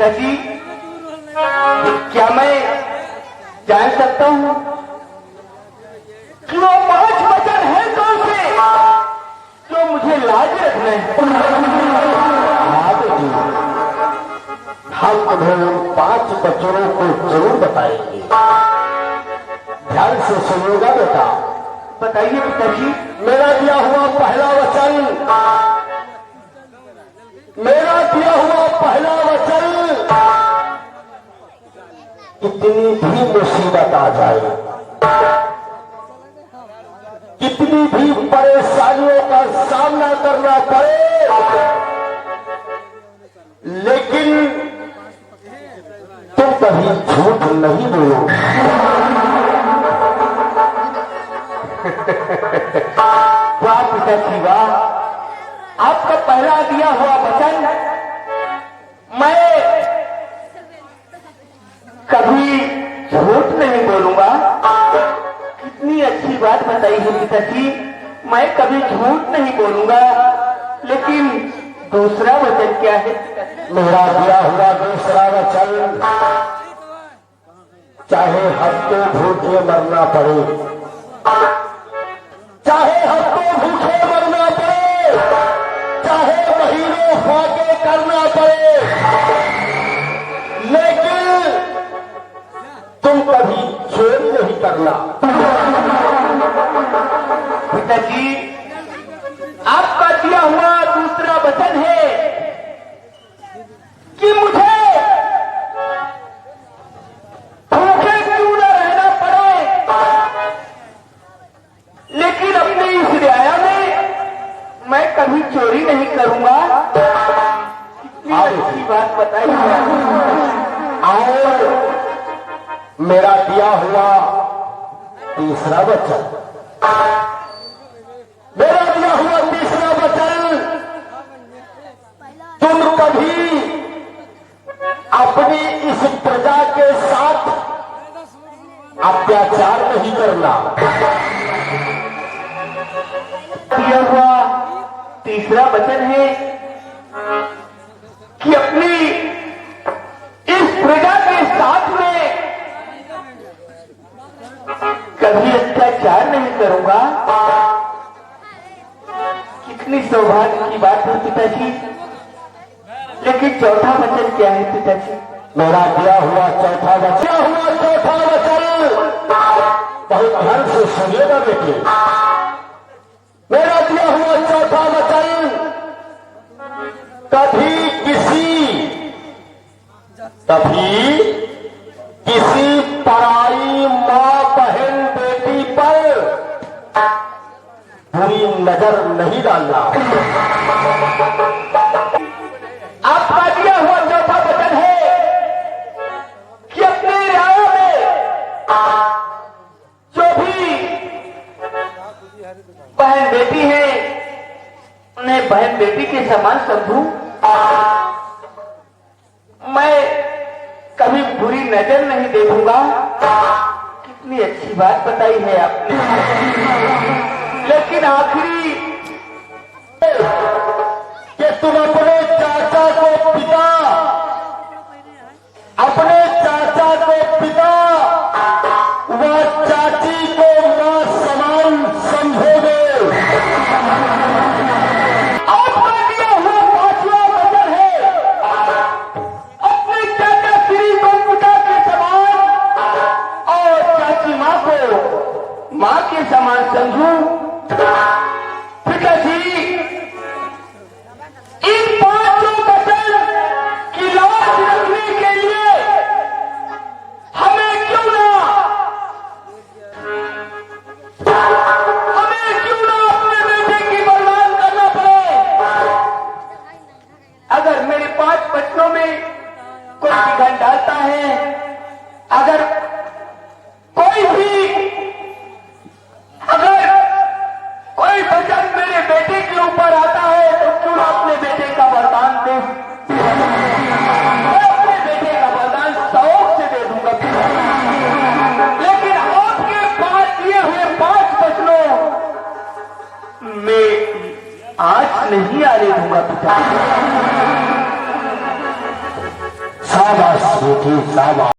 पिताजी, क्या मैं जान सकता हूँ कि वो 5 वचन है कौन से जो मुझे लाज रखना है? हाँ बेटी, हम तुम्हें उन 5 वचनों को जरूर बताएंगे। ध्यान से सुनिएगा बेटा। बताइए पिताजी। मेरा दिया हुआ पहला वचन, मेरा दिया हुआ पहला वचन, कितनी भी मुसीबत आ जाए, कितनी भी परेशानियों का सामना करना पड़े, लेकिन तुम कभी झूठ नहीं बोलो। वाह पिताजी वाह, आपका पहला दिया हुआ वचन मैं कभी झूठ नहीं बोलूंगा। कितनी अच्छी बात बताई है पिताजी, मैं कभी झूठ नहीं बोलूंगा। लेकिन दूसरा वचन क्या है? मेरा दिया हुआ दूसरा वचन, चाहे हफ्ते भूखे मरना पड़े, चाहे हफ्तों भूखे मरना पड़े, चाहे महीनों फाके करना पड़े, लेकिन तुम कभी चोरी नहीं करना। पिताजी, आपका दिया हुआ दूसरा वचन है कि मुझे भूखे क्यों न रहना पड़े, लेकिन अपनी इस रियाया में मैं कभी चोरी नहीं करूंगा। कितनी अच्छी बात बताई है। और मेरा दिया हुआ तीसरा वचन, मेरा दिया हुआ तीसरा वचन, तुम कभी अपनी इस प्रजा के साथ अत्याचार नहीं करना। दिया हुआ तीसरा वचन है कि अपनी इस प्रजा के साथ में कभी अत्याचार नहीं करूंगा। कितनी सौभाग्य की बात है पिताजी। लेकिन चौथा वचन क्या है पिताजी? मेरा दिया हुआ चौथा वचन, दिया हुआ चौथा वचन, बहुत ध्यान से सुनिएगा बेटे। मेरा दिया हुआ चौथा वचन, कभी किसी पराई मां बहन बेटी पर बुरी नजर नहीं डालना। आपका दिया हुआ चौथा वचन है कि अपने रियाया में जो भी बहन बेटी है उन्हें बहन बेटी के समान समझूं। मैं कभी बुरी नजर नहीं देखूंगा। कितनी अच्छी बात बताई है आपने। लेकिन आखिरी कि तुम अपने चाचा को पिता, अपने चाचा को पिता व चाची को मां समान समझोगे। आपका दिया हुआ 5वां वचन है अपने चाचा श्री को पिता के समान और चाची मां को मां के समान समझूं। पिताजी, इन 5 वचन की लाज रखने के लिए हमें क्यों ना अपने बेटे की बलिदान करना पड़े। अगर मेरे 5 वचनों में कोई विघन डालता है, अगर कोई वचन मेरे बेटे के ऊपर आता है तो क्यों ना अपने बेटे का वरदान दे। मैं अपने बेटे का वरदान शौक से दे दूंगा। लेकिन आपके पास दिए हुए 5 वचनों में आंच नहीं आने दूंगा पिता। शाबाश बेटी शाबाश।